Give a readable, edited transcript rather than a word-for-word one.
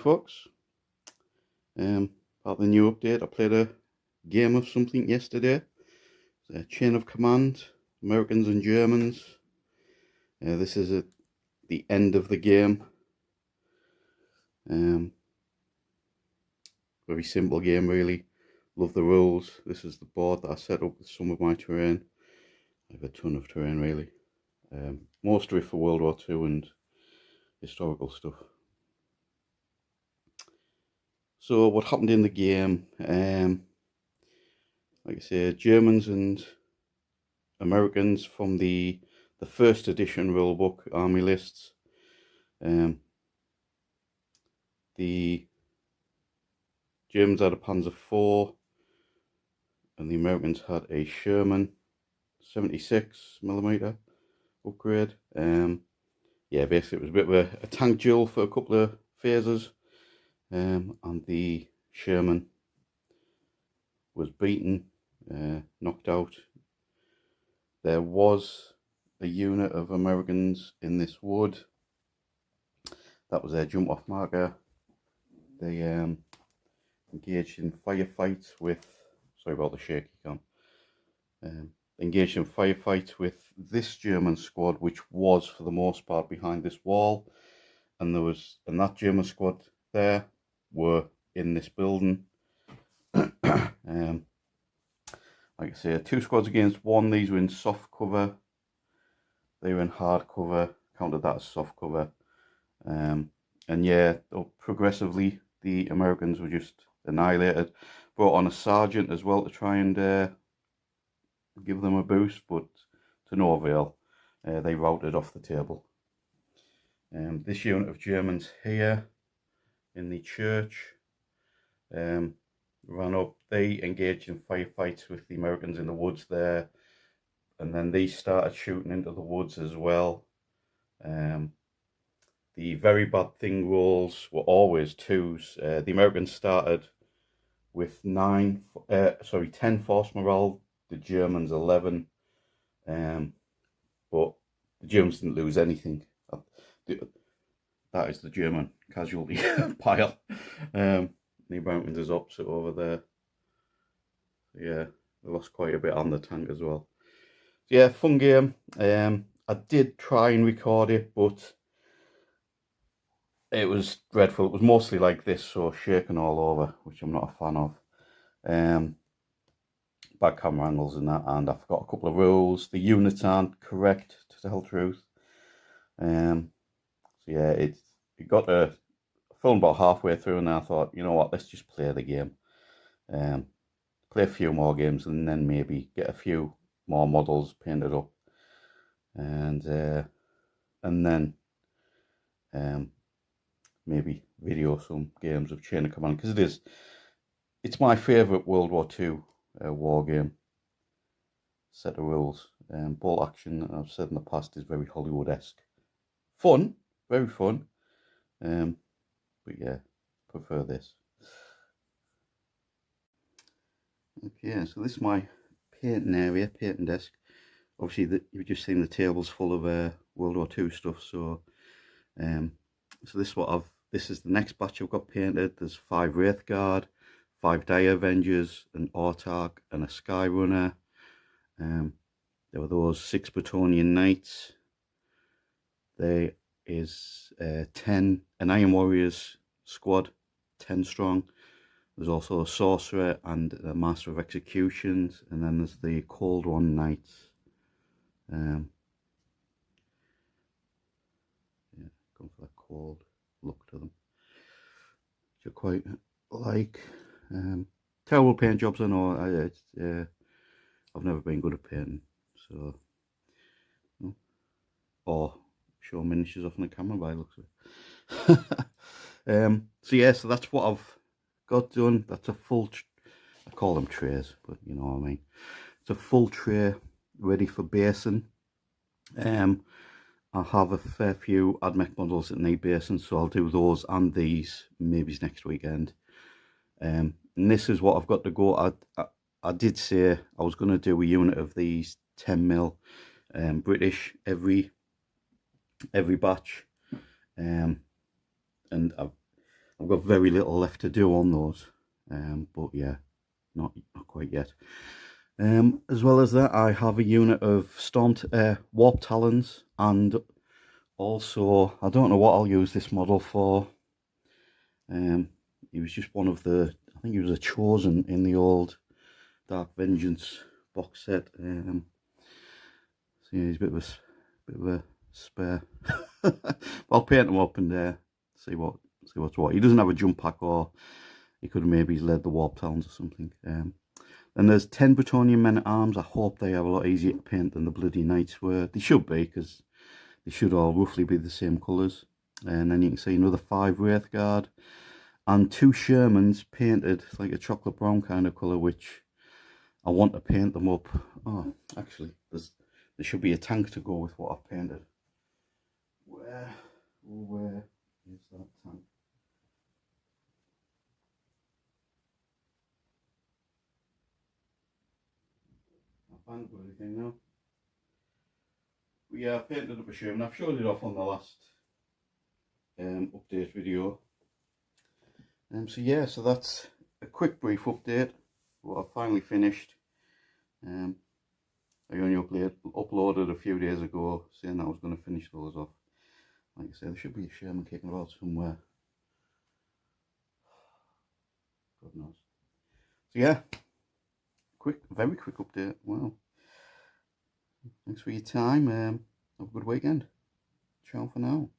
folks. About the new update, I played a game of something yesterday. It's a Chain of Command, Americans and Germans. This is at the end of the game. Very simple game, really. Love the rules. This is the board that I set up with some of my terrain. I have a ton of terrain, really. Most of it for World War II and historical stuff. So what happened in the game, like I say, Germans and Americans from the first edition rulebook army lists. The Germans had a Panzer IV and the Americans had a Sherman 76mm upgrade. Yeah, basically it was a bit of a tank duel for a couple of phases. And the Sherman was beaten, knocked out. There was a unit of Americans in this wood. That was their jump off marker. They engaged in firefights with, sorry about the shaky cam, engaged in firefights with this German squad, which was for the most part behind this wall, and that German squad there were in this building. Like I say, 2 squads against 1. These were in soft cover. They were in hard cover. Counted that as soft cover. And yeah, progressively the Americans were just annihilated. Brought on a sergeant as well to try and give them a boost, but to no avail. They routed off the table. This unit of Germans here in the church ran up. They engaged in firefights with the Americans in the woods there, and then they started shooting into the woods as well. The very bad thing rolls were always 2s. The Americans started with 10 force morale, the Germans 11, but the Germans didn't lose anything. That is the German casualty pile. The Americans is opposite over there. Yeah, they lost quite a bit on the tank as well. So yeah, fun game. I did try and record it, but it was dreadful. It was mostly like this, so shaking all over, which I'm not a fan of. Bad camera angles and that, and I forgot a couple of rules. The units aren't correct, to tell the truth. So yeah, it got to film about halfway through, and I thought, you know what, let's just play the game. Play a few more games, and then maybe get a few more models painted up, and then maybe video some games of Chain of Command, because it's my favourite World War II war game set of rules. Bolt action, I've said in the past, is very Hollywood-esque. Fun, very fun. But yeah, prefer this. Okay, so this is my painting area, painting desk. Obviously, you've just seen the tables full of World War II stuff. So, so this is the next batch I've got painted. There's 5 Wraithguard, 5 Dire Avengers, an Autarch, and a Skyrunner. There were those 6 Bretonnian Knights. There is 10 an Iron Warriors squad, 10 strong. There's also a Sorcerer and a Master of Executions, and then there's the Cold One Knights. Yeah, going for that cold look to them, which I quite like. Terrible paint jobs, I know. I've never been good at painting, so or show miniatures off on the camera by the looks of it. So yeah, so that's what I've got done. That's a full I call them trays, but you know what I mean. It's a full tray ready for basing. I have a fair few AdMech models that need basing, so I'll do those and these maybe next weekend. And this is what I've got to go. I did say I was going to do a unit of these 10mm British every batch, and I've got very little left to do on those, but yeah, not quite yet. As well as that, I have a unit of Warp Talons, and also I don't know what I'll use this model for. He was just one of the, I think he was a chosen in the old Dark Vengeance box set. So yeah, he's a bit of a spare. I'll paint him up and see what's what. He doesn't have a jump pack, or he could have maybe led the Warp Talons or something. Then there's 10 Bretonnian Men at Arms. I hope they are a lot easier to paint than the Bloody Knights were. They should be, because they should all roughly be the same colours. And then you can see another 5 Wraithguard and 2 Shermans painted like a chocolate brown kind of colour, which I want to paint them up. Oh, actually, there should be a tank to go with what I've painted. Where is that tank? I can't do anything now. But yeah, I painted up a Sherman. I've showed it off on the last update video. So yeah, so that's a quick brief update. What I've finally finished. I only uploaded a few days ago saying that I was going to finish those off. Like I said, there should be a Sherman kicking about somewhere. God knows. So yeah, very quick update. Wow. Thanks for your time. Have a good weekend. Ciao for now.